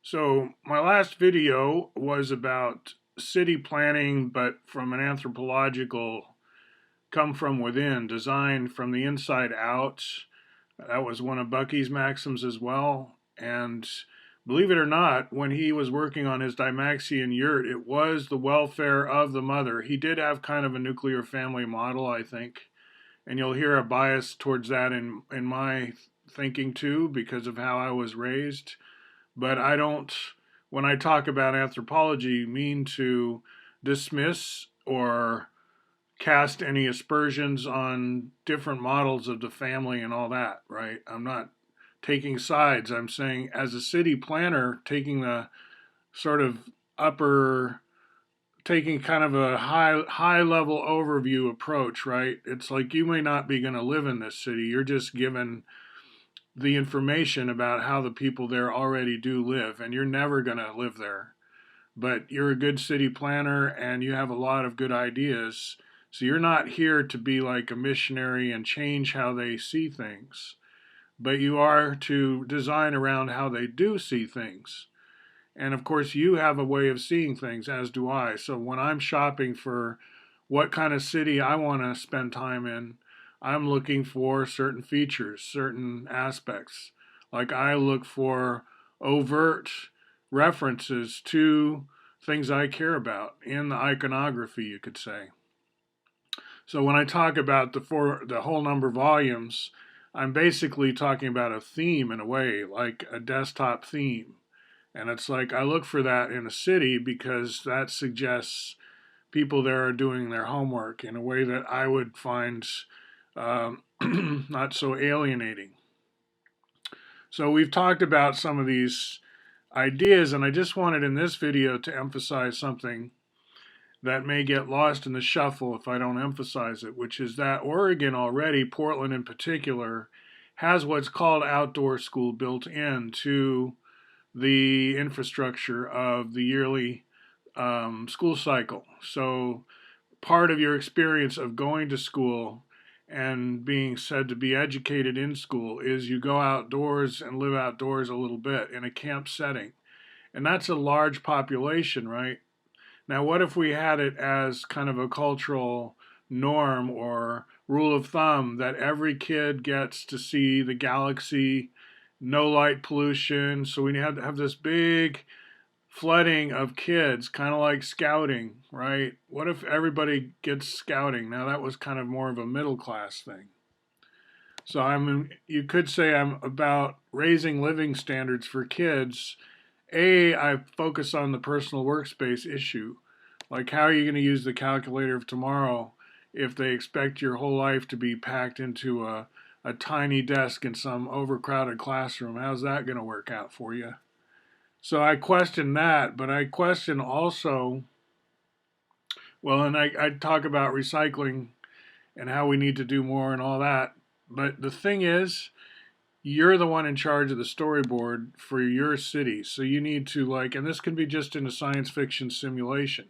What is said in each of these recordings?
So, my last video was about city planning, but from an anthropological, come from within, design from the inside out. That was one of Bucky's maxims as well. And believe it or not, when he was working on his Dymaxion yurt, it was the welfare of the mother. He did have kind of a nuclear family model, I think. And you'll hear a bias towards that in my thinking too, because of how I was raised. But I don't, when I talk about anthropology, mean to dismiss or cast any aspersions on different models of the family and all that, right? I'm not taking sides. I'm saying, as a city planner, taking the sort of upper, taking kind of a high level overview approach, right? It's like you may not be going to live in this city. You're just given the information about how the people there already do live, and you're never going to live there. But you're a good city planner and you have a lot of good ideas. So you're not here to be like a missionary and change how they see things, but you are to design around how they do see things. And of course, you have a way of seeing things, as do I. So when I'm shopping for what kind of city I want to spend time in, I'm looking for certain features, certain aspects. Like I look for overt references to things I care about in the iconography, you could say. So when I talk about the whole number volumes, I'm basically talking about a theme in a way, like a desktop theme. And it's like I look for that in a city because that suggests people there are doing their homework in a way that I would find not so alienating. So we've talked about some of these ideas, and I just wanted in this video to emphasize something that may get lost in the shuffle if I don't emphasize it, which is that Oregon already, Portland in particular, has what's called outdoor school built into the infrastructure of the yearly school cycle. So part of your experience of going to school and being said to be educated in school is you go outdoors and live outdoors a little bit in a camp setting. And that's a large population, right? Now, what if we had it as kind of a cultural norm or rule of thumb that every kid gets to see the galaxy, no light pollution? So we have this big flooding of kids, kind of like scouting, right? What if everybody gets scouting? Now, that was kind of more of a middle class thing. So you could say I'm about raising living standards for kids. I focus on the personal workspace issue. Like, how are you going to use the calculator of tomorrow if they expect your whole life to be packed into a tiny desk in some overcrowded classroom? How's that going to work out for you? So I question that, but I question also, well, and I talk about recycling and how we need to do more and all that. But the thing is, you're the one in charge of the storyboard for your city. So you need to, like, and this can be just in a science fiction simulation.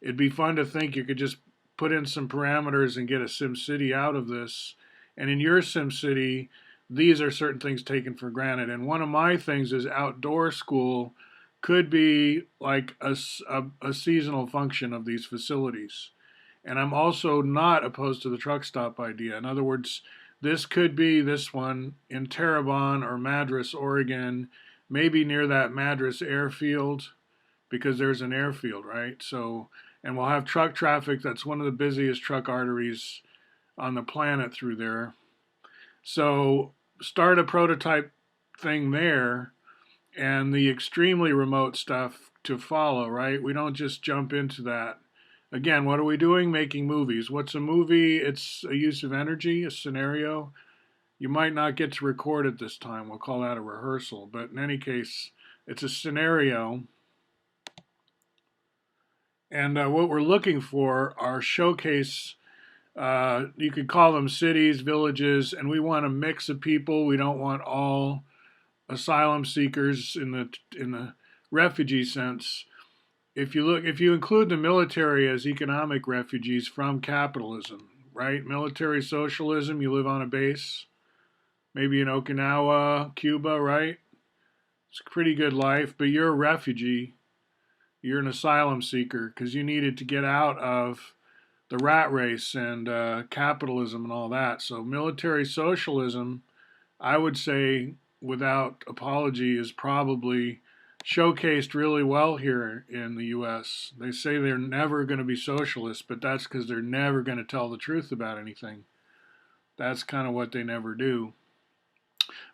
It'd be fun to think you could just put in some parameters and get a sim city out of this. And in your sim city, these are certain things taken for granted. And one of my things is outdoor school could be like a seasonal function of these facilities. And I'm also not opposed to the truck stop idea. In other words, this could be this one in Terrebonne or Madras, Oregon, maybe near that Madras airfield, because there's an airfield, right? So, and we'll have truck traffic. That's one of the busiest truck arteries on the planet through there. So, start a prototype thing there and the extremely remote stuff to follow, right? We don't just jump into that. Again, what are we doing? Making movies. What's a movie? It's a use of energy, a scenario. You might not get to record it this time. We'll call that a rehearsal. But in any case, it's a scenario. And what we're looking for are showcase, you could call them cities, villages, and we want a mix of people. We don't want all asylum seekers in the refugee sense. If you include the military as economic refugees from capitalism, right? Military socialism, you live on a base, maybe in Okinawa, Cuba, right? It's a pretty good life, but you're a refugee. You're an asylum seeker because you needed to get out of the rat race and capitalism and all that. So military socialism, I would say, without apology, is probably showcased really well here in the U.S. They say they're never going to be socialists, but that's because they're never going to tell the truth about anything. That's kind of what they never do.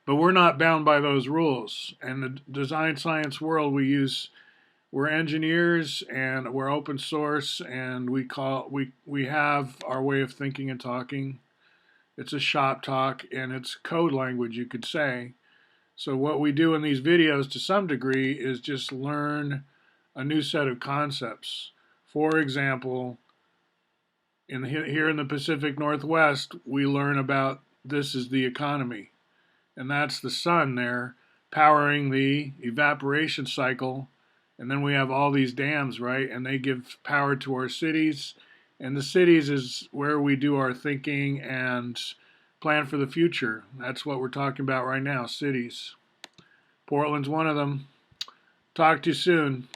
But we're not bound by those rules. In the design science world, we're engineers and we're open source, and we have our way of thinking and talking. It's a shop talk and it's code language, you could say. So what we do in these videos to some degree is just learn a new set of concepts. For example, here in the Pacific Northwest, we learn about this is the economy, and that's the sun there powering the evaporation cycle. And then we have all these dams, right? And they give power to our cities. And the cities is where we do our thinking and plan for the future. That's what we're talking about right now, cities. Portland's one of them. Talk to you soon.